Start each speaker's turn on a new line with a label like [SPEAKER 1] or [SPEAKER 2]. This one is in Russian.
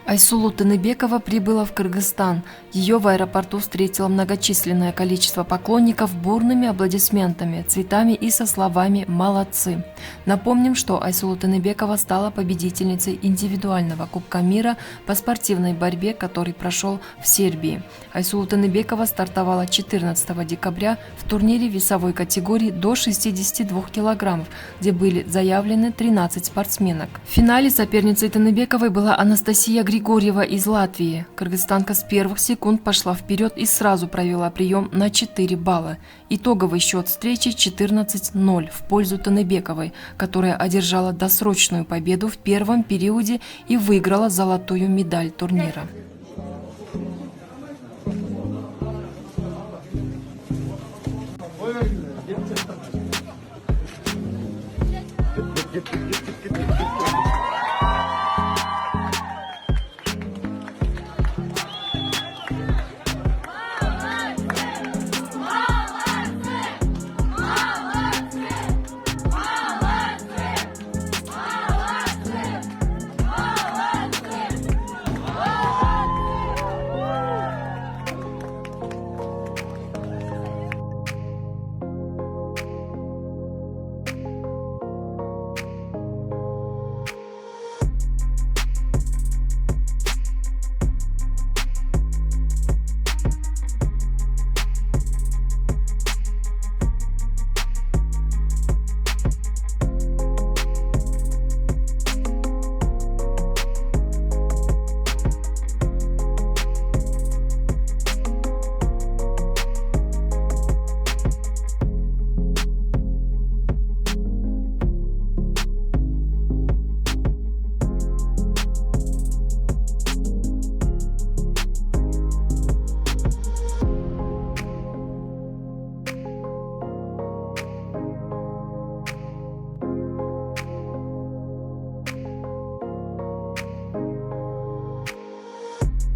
[SPEAKER 1] Айсулу Тыныбекова прибыла в Кыргызстан. Ее в аэропорту встретило многочисленное количество поклонников бурными аплодисментами, цветами и со словами «молодцы». Напомним, что Айсулу Тыныбекова стала победительницей индивидуального Кубка мира по спортивной борьбе, который прошел в Сербии. Айсулу Тыныбекова стартовала 14 декабря в турнире весовой категории до 62 килограммов, где были заявлены 13 спортсменок. В финале соперницей Тыныбековой была Анастасия Григорьева из Латвии. Кыргызстанка с первых секунд пошла вперед и сразу провела прием на 4 балла. Итоговый счет встречи 14-0 в пользу Тыныбековой, которая одержала досрочную победу в первом периоде и выиграла золотую медаль турнира.